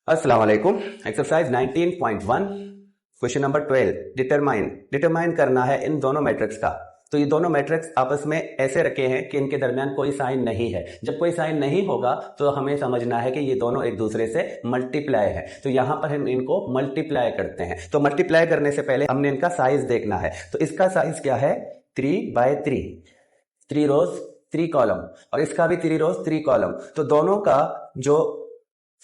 अस्सलाम वालेकुम। Exercise 19.1 question number 12 determine करना है इन दोनों मैट्रिक्स का। तो ये दोनों मैट्रिक्स आपस में ऐसे रखे हैं कि इनके दरमियान कोई साइन नहीं है। जब कोई साइन नहीं होगा तो हमें समझना है कि ये दोनों एक दूसरे से मल्टीप्लाई है। तो यहां पर हम इनको मल्टीप्लाई करते हैं। तो मल्टीप्लाई करने से पहले हमने इनका साइज देखना है। तो इसका साइज क्या है? 3/3, 3 रोज 3 कॉलम, और इसका भी 3 रोज 3 कॉलम। तो दोनों का जो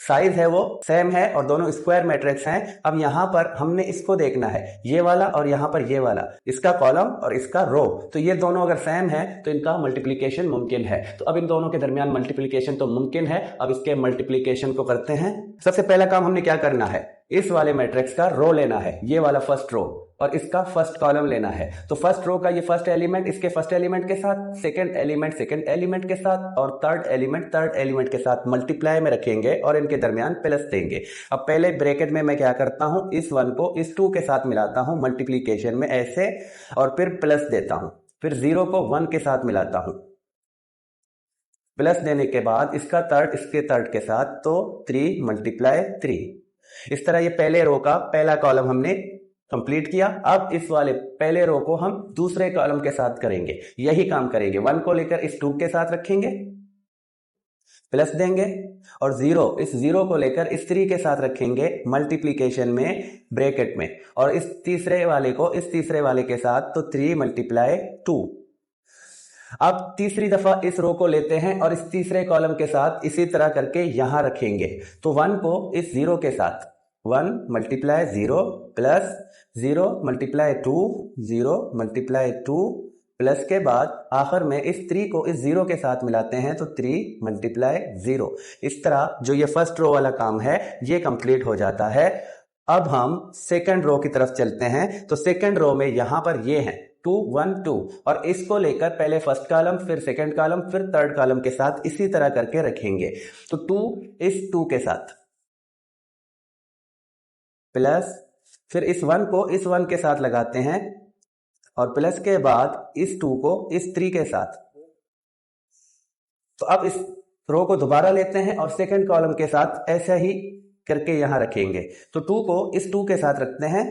साइज है वो सेम है और दोनों स्क्वायर मैट्रिक्स हैं। अब यहां पर हमने इसको देखना है, ये वाला और यहां पर ये वाला, इसका कॉलम और इसका रो। तो ये दोनों अगर सेम है तो इनका मल्टीप्लीकेशन मुमकिन है। तो अब इन दोनों के दरमियान मल्टीप्लीकेशन तो मुमकिन है। अब इसके मल्टीप्लीकेशन को करते हैं। सबसे पहला काम हमने क्या करना है, इस वाले मैट्रिक्स का रो लेना है, ये वाला फर्स्ट रो, और इसका फर्स्ट कॉलम लेना है। तो फर्स्ट रो का ये फर्स्ट एलिमेंट इसके फर्स्ट एलिमेंट के साथ, सेकंड एलिमेंट सेकंड एलिमेंट के साथ, और थर्ड एलिमेंट के साथ मल्टीप्लाई में रखेंगे और इनके दरमियान प्लस देंगे। अब पहले ब्रैकेट में मैं क्या करता हूं, इस 1 को इस 2 के साथ मिलाता हूं मल्टीप्लीकेशन में ऐसे, और फिर प्लस देता हूं। फिर 0 को 1 के साथ मिलाता हूं, प्लस देने के बाद इसका थर्ड इसके थर्ड के साथ, तो 3 मल्टीप्लाई 3। इस तरह ये पहले रो का पहला कॉलम हमने कंप्लीट किया। अब इस वाले पहले रो को हम दूसरे कॉलम के साथ करेंगे, यही काम करेंगे। 1 को लेकर इस 2 के साथ रखेंगे, प्लस देंगे, और 0 इस 0 को लेकर इस 3 के साथ रखेंगे मल्टीप्लीकेशन में ब्रैकेट में, और इस तीसरे वाले को इस तीसरे वाले के साथ, तो 3 मल्टीप्लाई 2। अब तीसरी दफा इस रो को लेते हैं और इस तीसरे कॉलम के साथ इसी तरह करके यहां रखेंगे। तो 1 को इस 0 के साथ, 1 multiply 0 plus 0 multiply 2, 0 multiply 2, plus के बाद आखिर में इस 3 को इस 0 के साथ मिलाते हैं, तो 3 मल्टीप्लाई 0। इस तरह जो ये फर्स्ट रो वाला काम है ये कंप्लीट हो जाता है। अब हम सेकंड रो की तरफ चलते हैं। तो सेकंड रो में यहां पर ये है 2 1 2, और इसको लेकर पहले फर्स्ट कॉलम फिर सेकंड कॉलम फिर थर्ड कॉलम के साथ इसी तरह करके रखेंगे। तो 2 इस 2 के साथ, प्लस फिर इस 1 को इस 1 के साथ लगाते हैं, और प्लस के बाद इस 2 को इस 3 के साथ। तो अब इस रो को दोबारा लेते हैं और सेकंड कॉलम के साथ ऐसा ही करके यहां रखेंगे। तो 2 को इस 2 के साथ रखते हैं,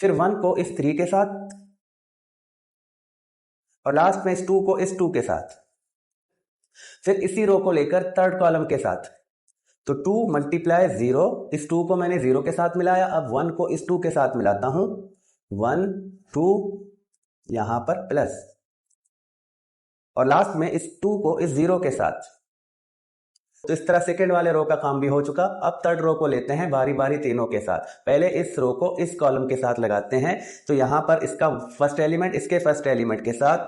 फिर 1 को इस 3 के साथ, और लास्ट में इस 2 को इस 2 के साथ, फिर इसी रो को लेकर थर्ड कॉलम के साथ। तो 2 मल्टीप्लाई 0, इस 2 को मैंने 0 के साथ मिलाया, अब 1 को इस 2 के साथ मिलाता हूं, 1 2, यहां पर प्लस, और लास्ट में इस 2 को इस 0 के साथ। तो इस तरह सेकंड वाले रो का काम भी हो चुका। अब थर्ड रो को लेते हैं बारी बारी तीनों के साथ। पहले इस रो को इस कॉलम के साथ लगाते हैं, तो यहां पर इसका फर्स्ट एलिमेंट इसके फर्स्ट एलिमेंट के साथ,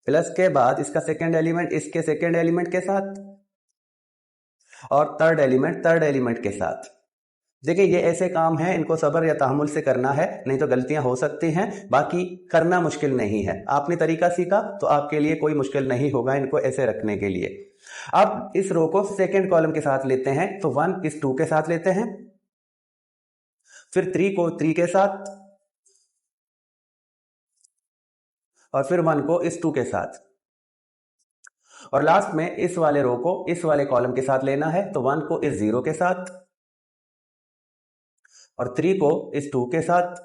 प्लस के बाद इसका सेकंड एलिमेंट इसके सेकंड एलिमेंट के साथ, और थर्ड एलिमेंट के साथ। देखिए ये ऐसे काम है, इनको सब्र या तहम्मुल से करना है, नहीं तो गलतियां हो सकती हैं। बाकी करना मुश्किल नहीं है, आपने तरीका सीखा तो आपके लिए कोई मुश्किल नहीं होगा इनको ऐसे रखने के लिए। अब इस रो को सेकंड कॉलम के साथ लेते हैं, तो 1 इस 2 के साथ लेते हैं, फिर 3 को 3 के साथ, और फिर 1 को इस 2 के साथ, और लास्ट में इस वाले रो को इस वाले कॉलम के साथ लेना है। तो 1 को इस 0 के साथ, और 3 को इस 2 के साथ,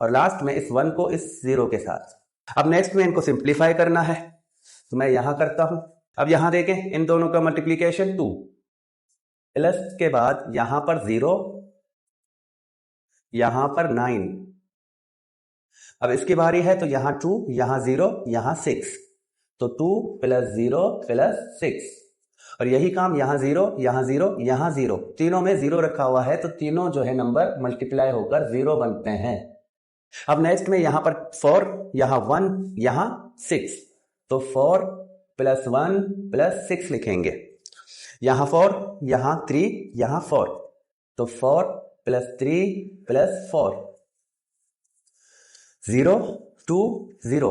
और लास्ट में इस 1 को इस 0 के साथ। अब नेक्स्ट में इनको सिंप्लीफाई करना है, तो मैं यहां करता हूं। अब यहां देखें इन दोनों का मल्टीप्लीकेशन 2, प्लस के बाद यहां पर 0, यहां पर 9। अब इसकी बारी है, तो यहां 2, यहां 0, यहां 6, तो 2 प्लस 0 प्लस 6, और यही काम यहां 0 यहां 0 यहां 0, तीनों में 0 रखा हुआ है, तो तीनों जो है नंबर मल्टीप्लाई होकर 0 बनते हैं। अब नेक्स्ट में यहां पर 4, यहां 1, यहां 6, तो 4 प्लस 1 प्लस 6 लिखेंगे। यहां 4, यहां 3, यहां 4, तो 4 प्लस 3 प्लस 4, 0 2 0,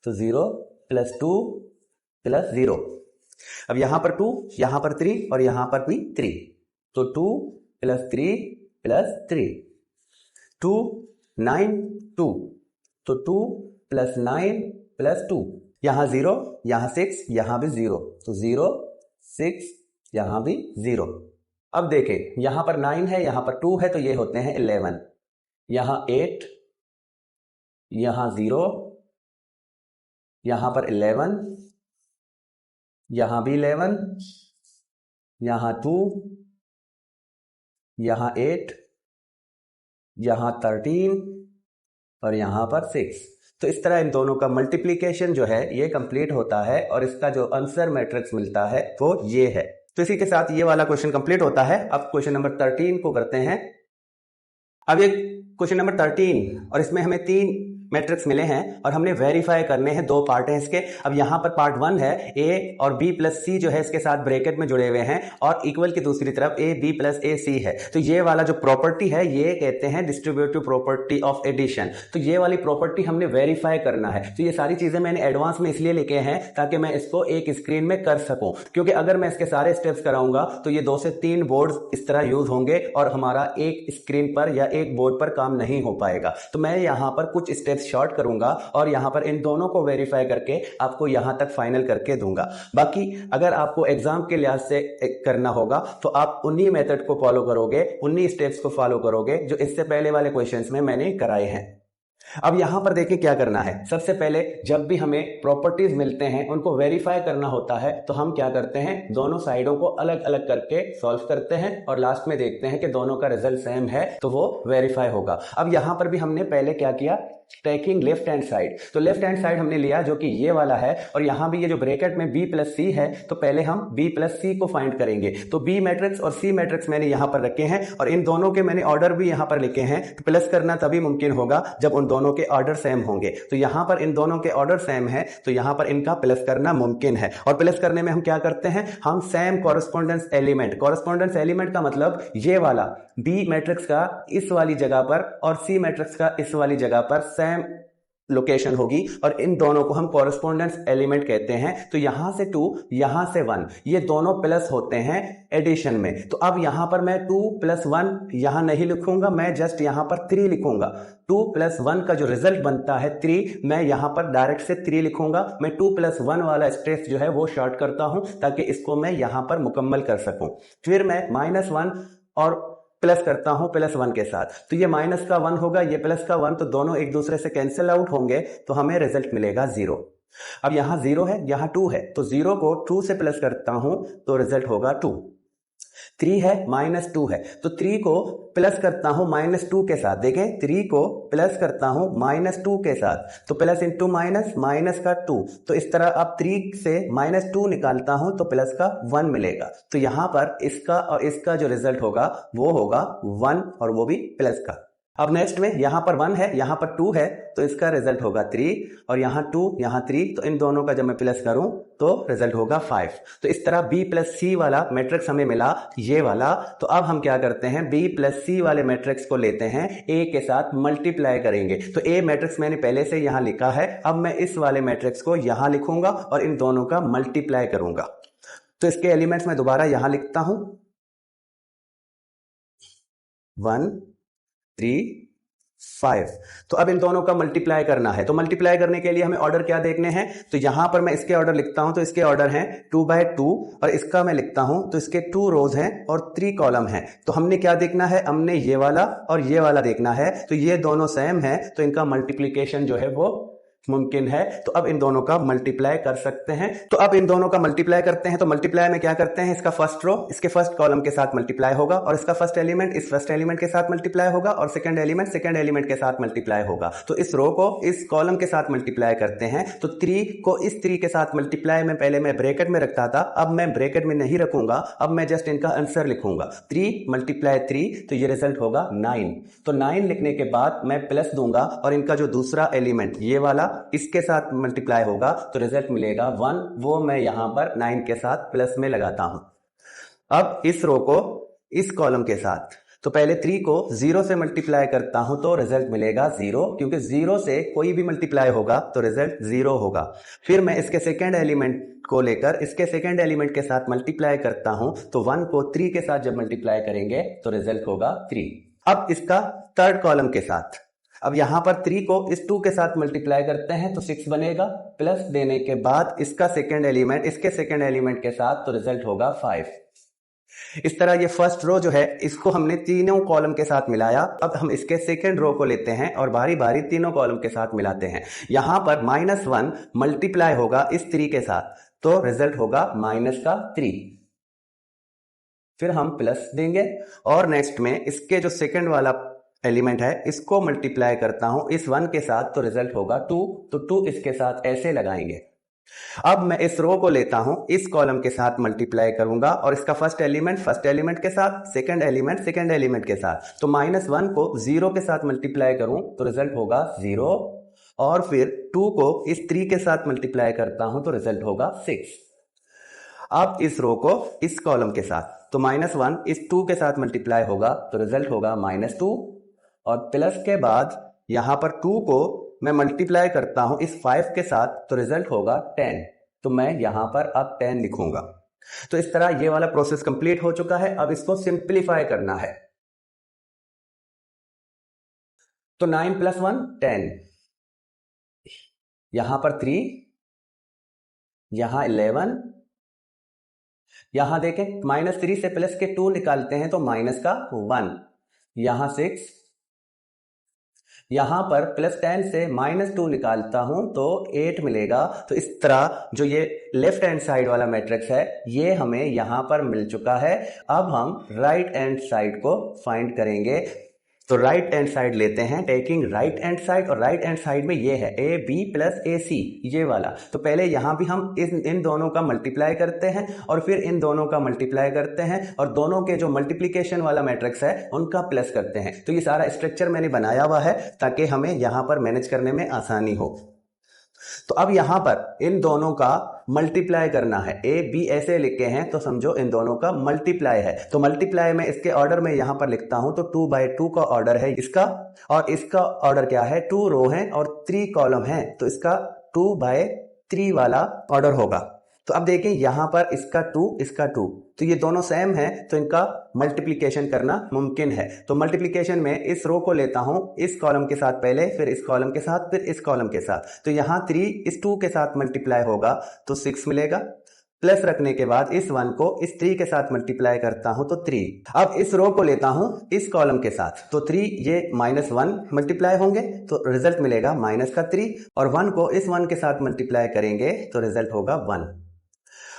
तो 0 प्लस 2 प्लस 0। अब यहां पर 2, यहां पर 3, और यहां पर भी 3, तो 2 प्लस 3 प्लस 3, 2 9 2, तो 2 प्लस 9 प्लस 2, यहां 0, यहां 6, यहां भी 0, तो 0 6, यहां भी 0। अब देखें यहां पर 9 है, यहां पर 2 है, तो ये होते हैं 11, यहां 8, यहां 0, यहां पर 11, यहां भी 11, यहां 2, यहां 8, यहां 13 और यहां पर 6। तो इस तरह इन दोनों का मल्टीप्लिकेशन जो है ये कंप्लीट होता है और इसका जो आंसर मैट्रिक्स मिलता है वो ये है। तो इसी के साथ ये वाला क्वेश्चन कंप्लीट होता है। अब क्वेश्चन नंबर 13 को करते हैं। अब ये क्वेश्चन नंबर 13 और इसमें हमें 3 मैट्रिक्स मिले हैं और हमने वेरीफाई करने हैं, 2 पार्ट हैं इसके। अब यहां पर पार्ट 1 है ए और बी प्लस सी जो है इसके साथ ब्रैकेट में जुड़े हुए हैं और इक्वल की दूसरी तरफ ए बी प्लस ए सी है। तो ये वाला जो प्रॉपर्टी है ये कहते हैं डिस्ट्रीब्यूटिव प्रॉपर्टी ऑफ एडिशन। तो ये वाली प्रॉपर्टी हमने वेरीफाई करना है। तो ये सारी चीजें मैंने एडवांस में इसलिए लिखे हैं ताकि मैं इसको एक स्क्रीन में कर सकूं, क्योंकि अगर मैं इसके सारे स्टेप्स कराऊंगा तो ये 2 से 3 बोर्ड इस तरह यूज होंगे और हमारा एक स्क्रीन पर या एक बोर्ड पर काम नहीं हो पाएगा। तो मैं यहां पर कुछ स्टेप्स शॉर्ट करूंगा और यहां पर इन दोनों को वेरीफाई करके आपको यहां तक फाइनल करके दूंगा। बाकी अगर आपको एग्जाम के लिहाज से करना होगा तो आप उन्हीं मेथड को फॉलो करोगे, उन्हीं स्टेप्स को फॉलो करोगे जो इससे पहले वाले क्वेश्चंस में मैंने कराए हैं। अब यहां पर देखिए क्या करना है। सबसे पहले जब भी हमें प्रॉपर्टीज मिलते हैं उनको वेरीफाई करना होता है तो हम क्या करते हैं, दोनों साइडों को अलग अलग करके सॉल्व करते हैं और लास्ट में देखते हैं कि दोनों का रिजल्ट सेम है तो वो वेरीफाई होगा। अब यहां पर भी हमने पहले क्या किया, टेकिंग लेफ्ट हैंड साइड। तो लेफ्ट हैंड साइड हमने लिया जो कि ये वाला है और यहां भी ये जो ब्रैकेट में b प्लस सी है तो पहले हम b प्लस सी को फाइंड करेंगे। तो b मैट्रिक्स और c मैट्रिक्स मैंने यहां पर रखे हैं और इन दोनों के मैंने ऑर्डर भी यहां पर लिखे हैं। तो प्लस करना तभी मुमकिन होगा जब उन दोनों के ऑर्डर सेम होंगे। तो यहां पर इन दोनों के ऑर्डर सेम है तो यहां पर इनका प्लस करना मुमकिन है। और प्लस करने में हम क्या करते हैं, हम same correspondence element, correspondence element का मतलब ये वाला b मैट्रिक्स का इस वाली जगह पर और c मैट्रिक्स का इस वाली जगह पर सेम लोकेशन होगी और इन दोनों को हम कॉरेस्पॉन्डेंस एलिमेंट कहते हैं। तो यहां से 2, यहां से 1, ये दोनों प्लस होते हैं एडिशन में। तो अब यहां पर मैं 2 प्लस 1 यहां नहीं लिखूंगा, मैं जस्ट यहां पर 3 लिखूंगा। 2 प्लस 1 का जो रिजल्ट बनता है 3, मैं यहां पर डायरेक्ट से 3 लिखूंगा। मैं 2 प्लस 1 वाला स्टेप जो है वो शॉर्ट करता हूं ताकि इसको मैं यहां पर मुकम्मल कर सकूं। फिर मैं -1 और प्लस करता हूं प्लस 1 के साथ, तो ये माइनस का 1 होगा, ये प्लस का 1, तो दोनों एक दूसरे से कैंसिल आउट होंगे तो हमें रिजल्ट मिलेगा 0। अब यहां 0 है, यहां 2 है, तो 0 को 2 से प्लस करता हूं तो रिजल्ट होगा 2। 3 है, -2 है, तो 3 को प्लस करता हूं -2 के साथ। देखें 3 को प्लस करता हूं -2 के साथ, तो प्लस इंटू माइनस, माइनस का 2, तो इस तरह अब 3 से -2 निकालता हूं तो प्लस का 1 मिलेगा। तो यहां पर इसका और इसका जो रिजल्ट होगा वो होगा 1 और वो भी प्लस का। अब नेक्स्ट में यहां पर 1 है, यहां पर 2 है, तो इसका रिजल्ट होगा 3 और यहां 2, यहां 3, तो इन दोनों का जब मैं प्लस करूं तो रिजल्ट होगा 5। तो इस तरह b प्लस सी वाला मैट्रिक्स हमें मिला, ये वाला। तो अब हम क्या करते हैं, b प्लस सी वाले मैट्रिक्स को लेते हैं, a के साथ मल्टीप्लाई करेंगे। तो a मैट्रिक्स मैंने पहले से यहां लिखा है, अब मैं इस वाले मैट्रिक्स को यहां लिखूंगा और इन दोनों का मल्टीप्लाई करूंगा। तो इसके एलिमेंट्स मैं दोबारा यहां लिखता हूं, 1 3 5। तो अब इन दोनों का मल्टीप्लाई करना है, तो मल्टीप्लाई करने के लिए हमें ऑर्डर क्या देखने हैं। तो यहां पर मैं इसके ऑर्डर लिखता हूं, तो इसके ऑर्डर हैं 2/2 और इसका मैं लिखता हूं तो इसके 2 रोज हैं और 3 कॉलम हैं। तो हमने क्या देखना है, हमने ये वाला और ये वाला देखना है। तो ये दोनों सेम है तो इनका मल्टीप्लीकेशन जो है वो मुमकिन है। तो अब इन दोनों का मल्टीप्लाई कर सकते हैं। तो अब इन दोनों का मल्टीप्लाई करते हैं। तो मल्टीप्लाई में क्या करते हैं, इसका फर्स्ट रो इसके फर्स्ट कॉलम के साथ मल्टीप्लाई होगा और इसका फर्स्ट एलिमेंट इस फर्स्ट एलिमेंट के साथ मल्टीप्लाई होगा और सेकंड एलिमेंट के साथ मल्टीप्लाई होगा। तो इस रो को इस कॉलम के साथ मल्टीप्लाई करते हैं। तो 3 को इस 3 के साथ मल्टीप्लाई में पहले मैं ब्रैकेट में रखता था, अब मैं ब्रैकेट में नहीं रखूंगा, अब मैं जस्ट इनका आंसर लिखूंगा। 3 × 3 तो ये रिजल्ट होगा 9। तो 9 लिखने के बाद मैं प्लस दूंगा और इनका जो दूसरा एलिमेंट ये वाला इसके साथ मल्टीप्लाई होगा तो रिजल्ट मिलेगा 1, वो मैं यहां पर 9 के साथ प्लस में लगाता हूं। अब इस रो को इस कॉलम के साथ, तो पहले 3 को 0 से मल्टीप्लाई करता हूं तो रिजल्ट मिलेगा 0, क्योंकि 0 से कोई भी मल्टीप्लाई होगा तो रिजल्ट 0 होगा। फिर मैं इसके सेकंड एलिमेंट को लेकर इसके सेकंड एलिमेंट के साथ मल्टीप्लाई करता हूं, तो 1 को 3 के साथ जब मल्टीप्लाई करेंगे तो रिजल्ट होगा 3। अब इसका थर्ड कॉलम के साथ, अब यहां पर 3 को इस 2 के साथ मल्टीप्लाई करते हैं तो 6 बनेगा, प्लस देने के बाद इसका सेकेंड एलिमेंट इसके सेकेंड एलिमेंट के साथ, तो रिजल्ट होगा 5। इस तरह ये फर्स्ट रो जो है इसको हमने तीनों कॉलम के साथ मिलाया। अब हम इसके सेकेंड रो को लेते हैं और बारी बारी तीनों कॉलम के साथ मिलाते हैं। यहां पर -1 मल्टीप्लाई होगा इस 3 के साथ, तो रिजल्ट होगा -3। फिर हम प्लस देंगे और नेक्स्ट में इसके जो सेकेंड वाला एलिमेंट है इसको मल्टीप्लाई करता हूं इस 1 के साथ, तो रिजल्ट होगा 2। तो 2 इसके साथ ऐसे लगाएंगे। अब मैं इस रो को लेता हूं, इस कॉलम के साथ मल्टीप्लाई करूंगा और इसका फर्स्ट एलिमेंट के साथ, सेकंड एलिमेंट के साथ। तो -1 को 0 के साथ मल्टीप्लाई करूं तो रिजल्ट होगा 0, और फिर 2 को इस 3 के साथ मल्टीप्लाई करता हूं तो रिजल्ट होगा 6। अब इस रो को इस कॉलम के साथ, तो -1 इस 2 के साथ मल्टीप्लाई होगा तो रिजल्ट होगा -2, और प्लस के बाद यहां पर 2 को मैं मल्टीप्लाई करता हूं इस 5 के साथ तो रिजल्ट होगा 10। तो मैं यहां पर अब 10 लिखूंगा। तो इस तरह ये वाला प्रोसेस कंप्लीट हो चुका है। अब इसको सिंप्लीफाई करना है। तो 9 + 1 10, यहां पर 3, यहां 11, यहां देखें -3 से प्लस के 2 निकालते हैं तो माइनस का 1, यहां 6, यहां पर +10 से -2 निकालता हूं तो 8 मिलेगा। तो इस तरह जो ये लेफ्ट हैंड साइड वाला मैट्रिक्स है ये हमें यहां पर मिल चुका है। अब हम राइट हैंड साइड को फाइंड करेंगे। तो राइट हैंड साइड लेते हैं, टेकिंग राइट हैंड साइड, और राइट हैंड साइड में ये है AB + AC, ये वाला। तो पहले यहां भी हम इन दोनों का मल्टीप्लाई करते हैं और फिर इन दोनों का मल्टीप्लाई करते हैं और दोनों के जो मल्टीप्लिकेशन वाला मैट्रिक्स है उनका प्लस करते हैं। तो ये सारा स्ट्रक्चर मैंने बनाया हुआ है ताकि हमें यहां पर मैनेज करने में आसानी हो। तो अब यहां पर इन दोनों का मल्टीप्लाई करना है। AB ऐसे लिखे हैं तो समझो इन दोनों का मल्टीप्लाई है। तो मल्टीप्लाई में इसके ऑर्डर में यहां पर लिखता हूं तो 2/2 का ऑर्डर है इसका, और इसका ऑर्डर क्या है, 2 रो है और 3 कॉलम है, तो इसका 2/3 वाला ऑर्डर होगा। तो अब देखें यहां पर इसका 2, इसका 2, तो ये दोनों सेम है तो इनका मल्टीप्लिकेशन करना मुमकिन है। तो मल्टीप्लिकेशन में इस रो को लेता हूं इस कॉलम के साथ पहले, फिर इस कॉलम के साथ, फिर इस कॉलम के साथ। तो यहां 3 इस 2 के साथ मल्टीप्लाई होगा तो 6 मिलेगा, प्लस रखने के बाद इस 1 को इस 3 के साथ मल्टीप्लाई करता हूं तो 3। अब इस रो को लेता हूं इस कॉलम के साथ, तो 3 ये -1 मल्टीप्लाई होंगे तो रिजल्ट मिलेगा -3, और 1 को इस 1 के साथ मल्टीप्लाई करेंगे तो रिजल्ट होगा 1।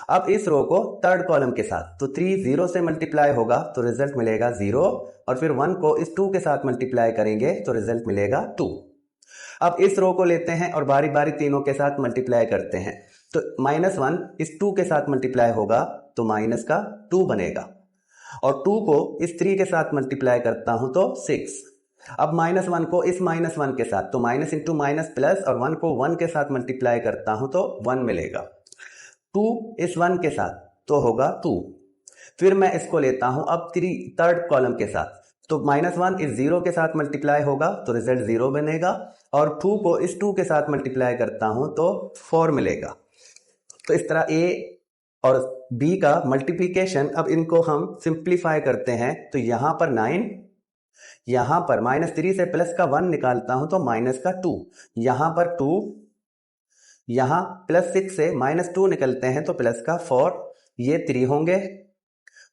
अब इस रो को थर्ड कॉलम के साथ, तो 3 0 से मल्टीप्लाई होगा तो रिजल्ट मिलेगा 0, और फिर 1 को इस 2 के साथ मल्टीप्लाई करेंगे तो रिजल्ट मिलेगा 2। अब इस रो को लेते हैं और बारी बारी तीनों के साथ मल्टीप्लाई करते हैं। तो -1 इस 2 के साथ मल्टीप्लाई होगा तो -2 बनेगा, और 2 को इस 3 के साथ मल्टीप्लाई करता हूं तो 6। अब -1 को इस -1 के साथ, तो माइनस इंटू माइनस प्लस, और 1 को 1 के साथ मल्टीप्लाई करता हूं तो 1 मिलेगा। 2 इस 1 के साथ तो होगा 2। फिर मैं इसको लेता हूं अब थर्ड कॉलम के साथ, तो -1 इस 0 के साथ मल्टीप्लाई होगा तो रिजल्ट 0 बनेगा, और 2 को इस 2 के साथ मल्टीप्लाई करता हूं तो 4 मिलेगा। तो इस तरह A और B का मल्टीप्लिकेशन, अब इनको हम सिंप्लीफाई करते हैं तो यहां पर 9, यहां पर -3 से प्लस का 1 निकालता हूं तो -2, यहां पर 2, यहां +6 से -2 निकलते हैं तो +4, ये 3 होंगे,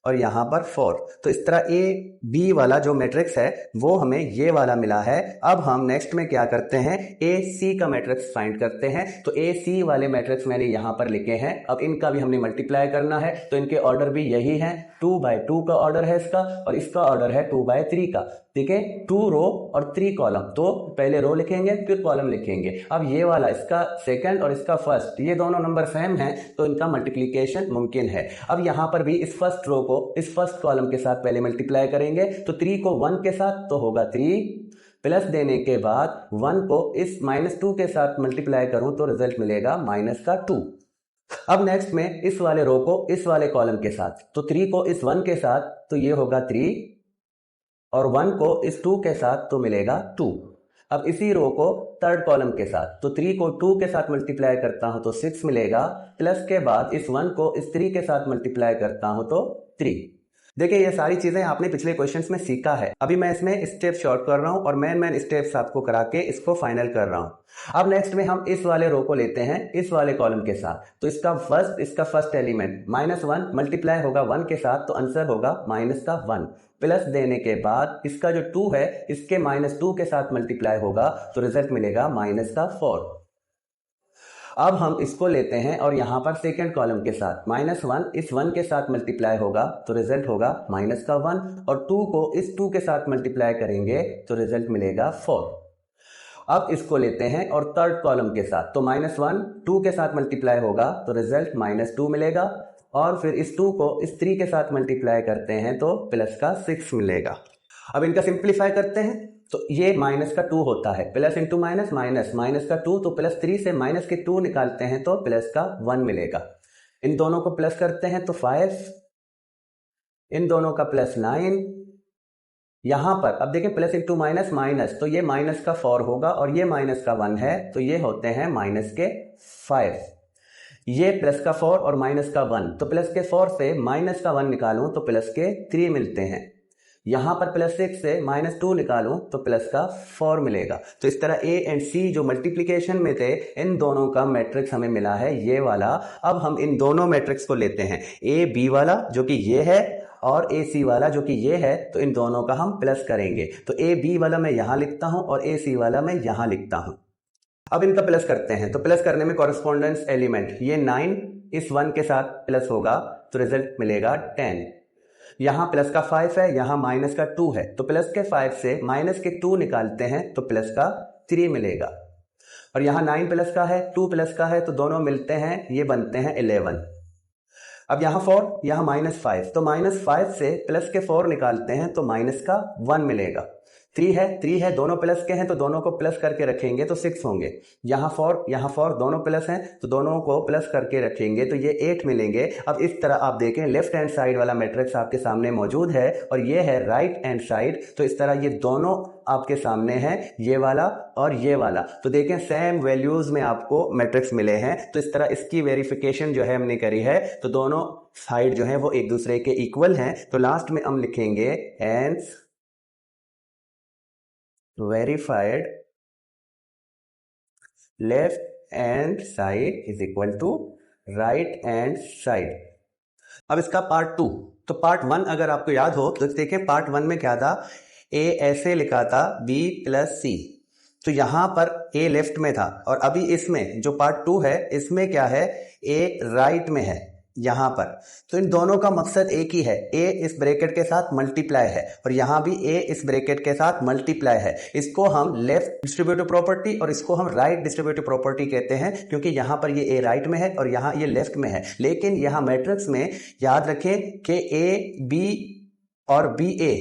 और यहां पर 4। तो इस तरह A B वाला जो मैट्रिक्स है वो हमें ये वाला मिला है। अब हम नेक्स्ट में क्या करते हैं, A C का मैट्रिक्स फाइंड करते हैं। तो A C वाले मैट्रिक्स मैंने यहां पर लिखे हैं। अब इनका भी हमने मल्टीप्लाई करना है, तो इनके ऑर्डर भी यही है। 2/2 का ऑर्डर है इसका, और इसका ऑर्डर है 2/3 का। ठीक है, 2 रो और 3 कॉलम, तो पहले रो लिखेंगे फिर कॉलम लिखेंगे। अब ये वाला इसका सेकंड और इसका फर्स्ट, ये दोनों नंबर सेम हैं तो इनका मल्टीप्लिकेशन मुमकिन है। अब यहां पर भी इस फर्स्ट रो को इस फर्स्ट कॉलम के साथ पहले मल्टीप्लाई करेंगे, तो 3 को 1 के साथ तो होगा 3, प्लस देने के बाद 1 को इस -2 के साथ मल्टीप्लाई करूं तो रिजल्ट मिलेगा -2। अब नेक्स्ट में इस वाले रो को इस वाले कॉलम के साथ, तो 3 को इस 1 के साथ तो ये होगा 3, और 1 को इस 2 के साथ तो मिलेगा 2। अब इसी रो को थर्ड कॉलम के साथ, तो 3 को 2 के साथ मल्टीप्लाई करता हूं तो 6 मिलेगा, प्लस के बाद इस 1 को इस 3 के साथ मल्टीप्लाई करता हूं तो 3। देखिए ये सारी चीजें आपने पिछले क्वेश्चंस में सीखा है। अभी मैं इसमें स्टेप शॉर्ट कर रहा हूं और मेन स्टेप्स आपको करा के इसको फाइनल कर रहा हूं। अब नेक्स्ट में हम इस वाले रो को लेते हैं इस वाले कॉलम के साथ। तो इसका फर्स्ट एलिमेंट -1 मल्टीप्लाई होगा 1 के साथ, तो आंसर होगा -1। प्लस देने के बाद इसका जो 2 है इसके -2 के साथ मल्टीप्लाई होगा तो रिजल्ट मिलेगा -4। अब हम इसको लेते हैं और यहां पर सेकेंड कॉलम के साथ -1 इस 1 के साथ मल्टीप्लाई होगा तो रिजल्ट होगा -1, और 2 को इस 2 के साथ मल्टीप्लाई करेंगे तो रिजल्ट मिलेगा 4। अब इसको लेते हैं और थर्ड कॉलम के साथ, तो -1 2 के साथ मल्टीप्लाई होगा तो रिजल्ट -2 मिलेगा, और फिर इस 2 को इस 3 के साथ मल्टीप्लाई करते हैं तो प्लस का 6 मिलेगा। अब इनका सिंप्लीफाई करते हैं तो ये माइनस का 2 होता है, प्लस इंटू माइनस माइनस का 2, तो +3 से माइनस के 2 निकालते हैं तो प्लस का 1 मिलेगा। इन दोनों को प्लस करते हैं तो 5, इन दोनों का +9। यहां पर अब देखिए प्लस इंटू माइनस माइनस, तो ये माइनस का 4 होगा और ये माइनस का 1 है, तो ये होते हैं माइनस के 5। ये प्लस का 4 और माइनस का 1, तो प्लस के 4 से माइनस का 1 निकालूं तो प्लस के 3 मिलते हैं। यहां पर +6 से -2 निकालूं तो प्लस का 4 मिलेगा। तो इस तरह A एंड C जो मल्टीप्लिकेशन में थे इन दोनों का मैट्रिक्स हमें मिला है ये वाला। अब हम इन दोनों मैट्रिक्स को लेते हैं, AB वाला जो कि ये है और AC वाला जो कि ये है, तो इन दोनों का हम प्लस करेंगे। तो AB वाला मैं यहां लिखता हूं और AC वाला मैं यहां लिखता हूं। अब इनका प्लस करते हैं, तो प्लस करने में कॉरेस्पॉन्डेंस एलिमेंट ये 9 इस 1 के साथ प्लस होगा तो रिजल्ट मिलेगा 10। यहां प्लस का 5 है, यहां माइनस का 2 है, तो प्लस के 5 से माइनस के 2 निकालते हैं तो प्लस का 3 मिलेगा। और यहां 9 प्लस का है 2 प्लस का है, तो दोनों मिलते हैं ये बनते हैं 11। अब यहां 4 यहां -5, तो -5 से प्लस के 4 निकालते हैं तो माइनस का 1 मिलेगा। 3 है दोनों प्लस के हैं तो दोनों को प्लस करके रखेंगे तो 6 होंगे। यहाँ 4 दोनों प्लस हैं तो दोनों को प्लस करके रखेंगे तो ये 8 मिलेंगे। अब इस तरह आप देखें लेफ्ट हैंड साइड वाला मैट्रिक्स आपके सामने मौजूद है और ये है राइट हैंड साइड, तो इस तरह ये दोनों आपके सामने हैं, ये वाला और ये वाला। तो देखें सेम वैल्यूज में आपको मैट्रिक्स मिले हैं, तो इस तरह इसकी वेरिफिकेशन जो है हमने करी है, तो दोनों साइड जो है वो एक दूसरे के इक्वल हैं। तो लास्ट में हम लिखेंगे hence verified left hand side is equal to right hand side। अब इसका पार्ट 2, तो पार्ट 1 अगर आपको याद हो तो देखें पार्ट 1 में क्या था, A ऐसे लिखा था B + C, तो यहां पर A लेफ्ट में था और अभी इसमें जो पार्ट 2 है इसमें क्या है, A राइट में है यहां पर। तो इन दोनों का मकसद एक ही है, A इस ब्रैकेट के साथ मल्टीप्लाई है और यहां भी A इस ब्रैकेट के साथ मल्टीप्लाई है। इसको हम लेफ्ट डिस्ट्रीब्यूटिव प्रॉपर्टी और इसको हम राइट डिस्ट्रीब्यूटिव प्रॉपर्टी कहते हैं, क्योंकि यहां पर ये A राइट में है और यहां ये लेफ्ट में है। लेकिन यहां मैट्रिक्स में याद रखें कि A B और B A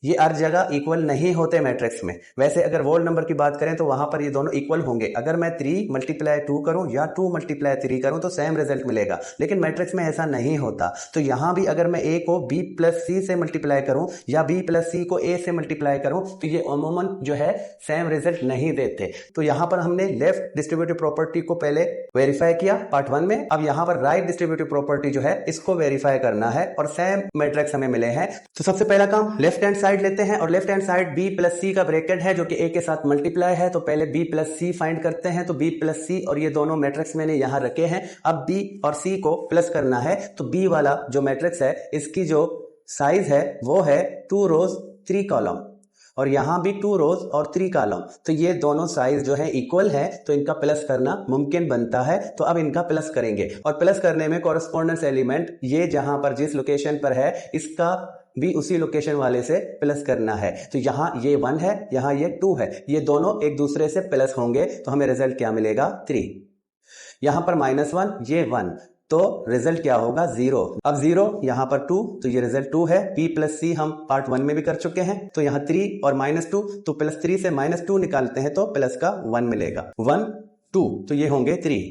ये हर जगह इक्वल नहीं होते मैट्रिक्स में। वैसे अगर वोल नंबर की बात करें तो वहां पर ये दोनों इक्वल होंगे। अगर मैं 3 × 2 करूं या 2 × 3 करूं तो सेम रिजल्ट मिलेगा, लेकिन मैट्रिक्स में ऐसा नहीं होता। तो यहां भी अगर मैं A को B + C से मल्टीप्लाई करूं या B + C को A से मल्टीप्लाई करूं तो ये अमूमन जो है सेम रिजल्ट नहीं देते। तो यहां पर हमने लेफ्ट डिस्ट्रीब्यूटिव प्रॉपर्टी को पहले वेरीफाई किया पार्ट 1 में, अब यहां पर राइट डिस्ट्रीब्यूटिव प्रॉपर्टी जो है इसको वेरीफाई करना है और सेम मैट्रिक्स हमें मिले हैं। तो सबसे पहला काम लेफ्ट हैंड साइड लेते हैं और left hand side B + C का ब्रैकेट है जो कि A के साथ मल्टीप्लाई है, तो पहले B + C फाइंड करते हैं। तो B + C और ये दोनों मैट्रिक्स मैंने यहां रखे हैं। अब B और C को प्लस करना है, तो B वाला जो मैट्रिक्स है इसकी जो साइज है वो है 2 रोज 3 कॉलम और यहां भी 2 रोज और 3 कॉलम, तो ये दोनों साइज जो है इक्वल है, तो इनका प्लस करना मुमकिन बनता है। तो अब इनका प्लस करेंगे और प्लस करने में कॉरेस्पॉन्डेंस एलिमेंट ये जहां पर जिस लोकेशन पर है इसका भी उसी लोकेशन वाले से प्लस करना है। तो यहां ये 1 है, यहां ये 2 है, ये दोनों एक दूसरे से प्लस होंगे, तो हमें रिजल्ट क्या मिलेगा 3। यहां पर -1 ये 1, तो रिजल्ट क्या होगा 0। अब 0 यहां पर 2, तो ये रिजल्ट 2 है। B + C हम पार्ट 1 में भी कर चुके हैं, तो यहां 3 और -2, तो +3 से -2 निकालते हैं तो प्लस का 1 मिलेगा। 1 2, तो ये होंगे 3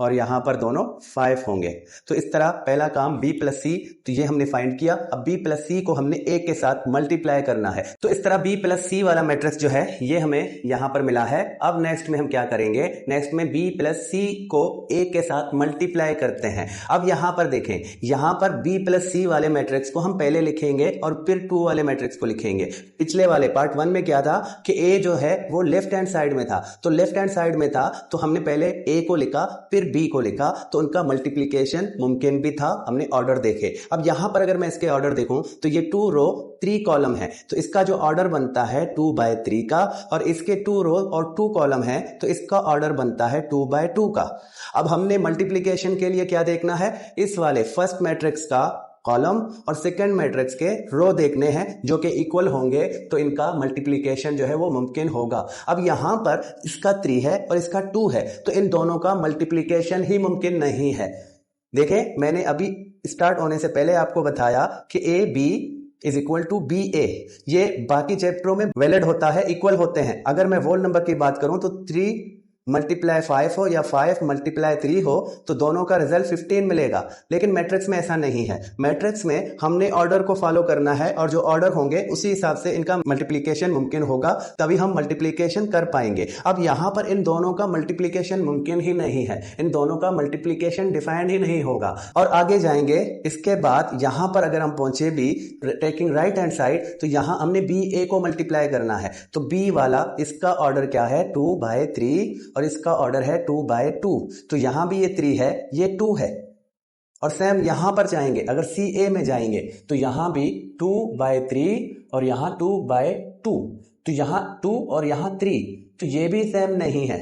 और यहां पर दोनों 5 होंगे। तो इस तरह पहला काम b प्लस सी, तो ये हमने फाइंड किया। अब b प्लस सी को हमने a के साथ मल्टीप्लाई करना है। तो इस तरह b प्लस सी वाला मैट्रिक्स जो है ये हमें यहां पर मिला है। अब नेक्स्ट में हम क्या करेंगे, नेक्स्ट में b प्लस सी को a के साथ मल्टीप्लाई करते हैं। अब यहां पर देखें, यहां पर b प्लस सी वाले मैट्रिक्स को हम पहले लिखेंगे और फिर 2 वाले मैट्रिक्स को लिखेंगे। पिछले वाले पार्ट 1 में क्या था कि a जो है वो लेफ्ट हैंड साइड में था, तो लेफ्ट हैंड साइड में था तो हमने पहले a को लिखा फिर b को लिखा, तो उनका मल्टीप्लिकेशन मुमकिन भी था, हमने ऑर्डर देखे। अब यहां पर अगर मैं इसके ऑर्डर देखूं तो ये 2 रो 3 कॉलम है, तो इसका जो ऑर्डर बनता है 2/3 का, और इसके 2 रो और 2 कॉलम है तो इसका ऑर्डर बनता है 2/2 का। अब हमने मल्टीप्लिकेशन के लिए क्या देखना है, इस वाले फर्स्ट मैट्रिक्स का कॉलम और सेकंड मैट्रिक्स के रो देखने हैं जो कि इक्वल होंगे, तो इनका मल्टीप्लिकेशन जो है वो मुमकिन होगा। अब यहां पर इसका 3 है और इसका 2 है, तो इन दोनों का मल्टीप्लिकेशन ही मुमकिन नहीं है। देखें, मैंने अभी स्टार्ट होने से पहले आपको बताया कि A B is equal to B A, ये बाकी चैप्टरों में वैलिड होता है, इक्वल होते हैं। अगर मैं होल नंबर की बात करूं तो 3 मल्टीप्लाई 5 हो या 5 मल्टीप्लाई 3 हो तो दोनों का रिजल्ट 15 मिलेगा। लेकिन मैट्रिक्स में ऐसा नहीं है। मैट्रिक्स में हमने ऑर्डर को फॉलो करना है और जो ऑर्डर होंगे उसी हिसाब से इनका मल्टीप्लिकेशन मुमकिन होगा, तभी हम मल्टीप्लिकेशन कर पाएंगे। अब यहां पर इन दोनों का मल्टीप्लिकेशन मुमकिन ही नहीं है, इन दोनों का मल्टीप्लिकेशन डिफाइंड ही नहीं होगा। और आगे जाएंगे इसके बाद यहां पर अगर हम पहुंचे be taking right hand side, तो यहां हमने बी ए को मल्टीप्लाई करना है। तो बी वाला इसका ऑर्डर क्या है 2/3 और इसका ऑर्डर है 2/2, तो यहां भी ये 3 है, ये 2 है। और सेम यहां पर जाएंगे, अगर सी ए में जाएंगे तो यहां भी 2/3 और यहां 2/2, तो यहां 2 और यहां 3, तो ये भी सेम नहीं है।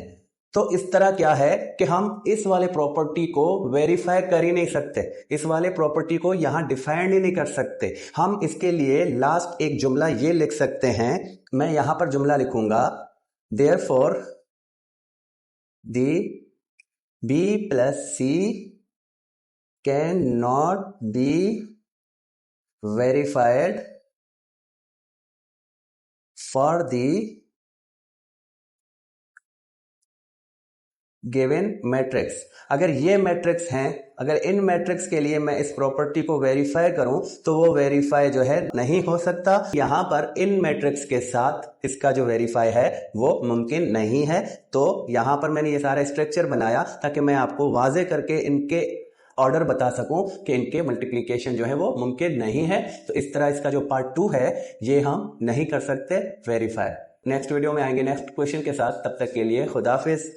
तो इस तरह क्या है कि हम इस वाले प्रॉपर्टी को वेरीफाई कर ही नहीं सकते, इस वाले प्रॉपर्टी को यहां डिफाइंड ही नहीं कर सकते। हम इसके लिए लास्ट एक जुमला ये लिख सकते हैं, मैं यहां पर जुमला लिखूंगा, therefore the b plus c cannot be verified for the given matrix. अगर ये मैट्रिक्स हैं, अगर इन मैट्रिक्स के लिए मैं इस प्रॉपर्टी को वेरीफाई करूं तो वो वेरीफाई जो है नहीं हो सकता। यहां पर इन मैट्रिक्स के साथ इसका जो वेरीफाई है वो मुमकिन नहीं है। तो यहां पर मैंने ये सारा स्ट्रक्चर बनाया ताकि मैं आपको वाजे करके इनके ऑर्डर बता सकूं कि इनके मल्टीप्लिकेशन जो है वो मुमकिन नहीं है। तो इस तरह इसका जो पार्ट 2 है ये हम नहीं कर सकते वेरीफाई। नेक्स्ट वीडियो में आएंगे नेक्स्ट क्वेश्चन के साथ, तब तक के लिए खुदा हाफिज।